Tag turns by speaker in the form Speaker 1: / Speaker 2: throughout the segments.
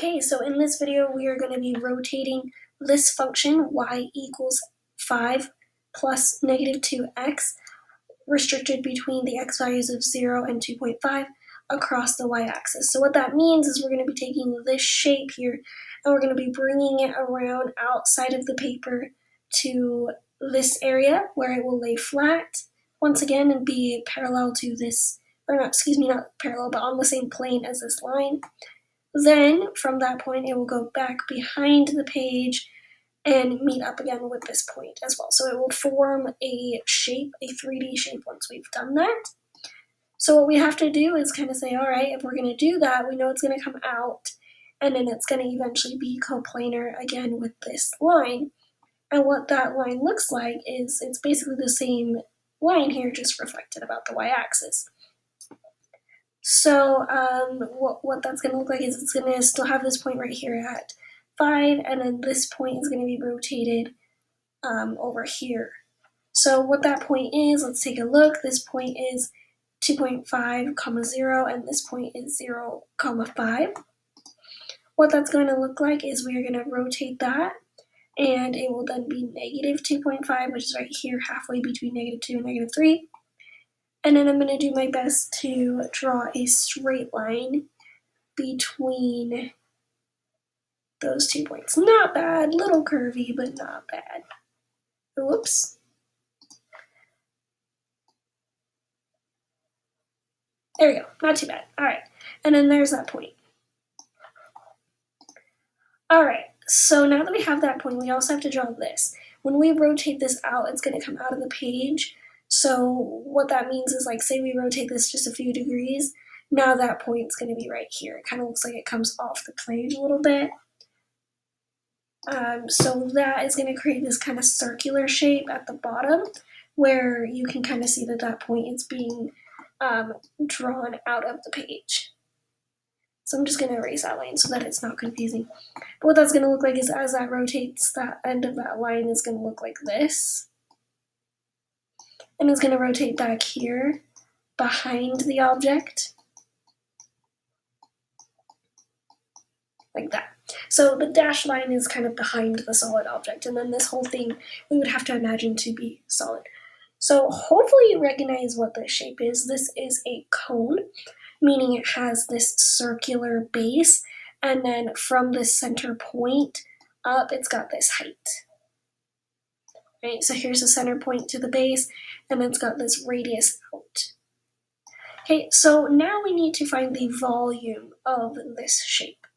Speaker 1: Okay, so in this video we are going to be rotating this function y equals 5 plus negative 2x restricted between the x values of 0 and 2.5 across the y-axis. So what that means is we're going to be taking this shape here and we're going to be bringing it around outside of the paper to this area where it will lay flat once again and be parallel to this, or not, excuse me, not parallel, but on the same plane as this line. Then, from that point, it will go back behind the page and meet up again with this point as well. So it will form a shape, a 3D shape once we've done that. So what we have to do is kind of say, all right, if we're going to do that, we know it's going to come out, and then it's going to eventually be coplanar again with this line. And what that line looks like is it's basically the same line here, just reflected about the y-axis. So what that's going to look like is it's going to still have this point right here at 5, and then this point is going to be rotated over here. So what that point is, let's take a look. This point is 2.5, 0, and this point is 0, 5. What that's going to look like is we are going to rotate that, and it will then be negative 2.5, which is right here, halfway between negative 2 and negative 3. And then I'm going to do my best to draw a straight line between those 2 points. Not bad, little curvy, but not bad. Whoops. There we go, not too bad. All right, and then there's that point. All right, so now that we have that point, we also have to draw this. When we rotate this out, it's going to come out of the page. So what that means is, like, say we rotate this just a few degrees, now that point's going to be right here. It kind of looks like it comes off the page a little bit. So that is going to create this kind of circular shape at the bottom where you can kind of see that that point is being drawn out of the page. So I'm just going to erase that line so that it's not confusing. But what that's going to look like is as that rotates, that end of that line is going to look like this. And it's going to rotate back here behind the object, like that. So the dashed line is kind of behind the solid object, and then this whole thing we would have to imagine to be solid. So hopefully you recognize what this shape is. This is a cone, meaning it has this circular base, and then from the center point up, it's got this height. Right, so here's the center point to the base, and then it's got this radius out. Okay, so now we need to find the volume of this shape.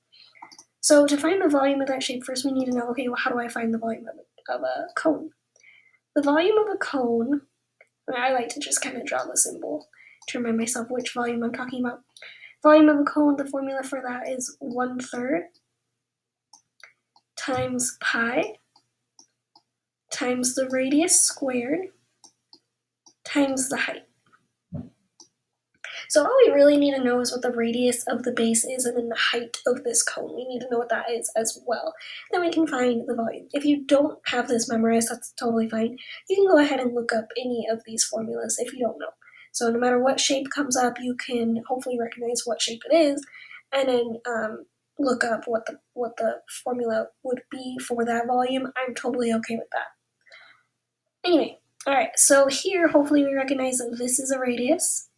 Speaker 1: So to find the volume of that shape, first we need to know, okay, well, how do I find the volume of a cone? The volume of a cone, I like to just kind of draw the symbol to remind myself which volume I'm talking about. Volume of a cone, the formula for that is 1/3 times pi times the radius squared times the height. So all we really need to know is what the radius of the base is and then the height of this cone. We need to know what that is as well. Then we can find the volume. If you don't have this memorized, that's totally fine. You can go ahead and look up any of these formulas if you don't know. So no matter what shape comes up, you can hopefully recognize what shape it is and then look up what the formula would be for that volume. I'm totally okay with that. Anyway, all right, so here hopefully we recognize that this is a radius.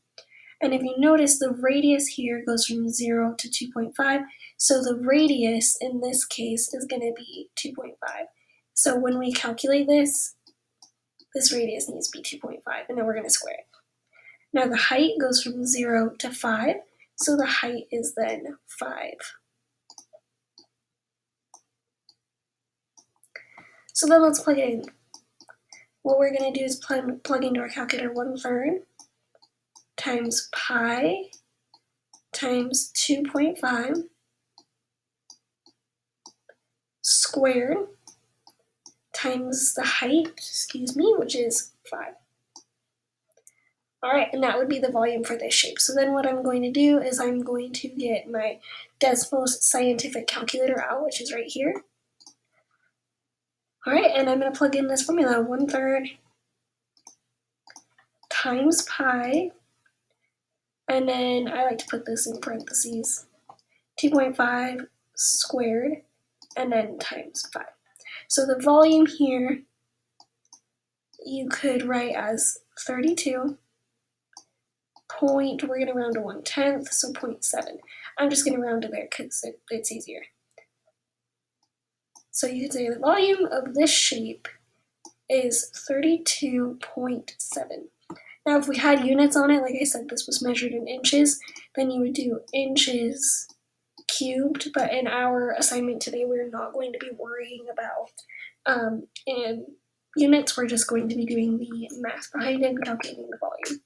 Speaker 1: And if you notice, the radius here goes from 0 to 2.5. So the radius in this case is going to be 2.5. So when we calculate this radius needs to be 2.5, and then we're going to square it. Now the height goes from 0 to 5. So the height is then 5. So then let's plug it in. What we're going to do is plug into our calculator 1/3 times pi times 2.5 squared times the height, which is 5. All right, and that would be the volume for this shape. So then what I'm going to do is I'm going to get my Desmos scientific calculator out, which is right here. All right, and I'm going to plug in this formula, 1/3 times pi, and then I like to put this in parentheses, 2.5 squared and then times 5. So the volume here you could write as 32 point, we're going to round to 1/10, so 0.7. I'm just going to round to there because it's easier. So you could say the volume of this shape is 32.7. Now if we had units on it, like I said, this was measured in inches, then you would do inches cubed, but in our assignment today, we're not going to be worrying about in units, we're just going to be doing the math behind it and calculating the volume.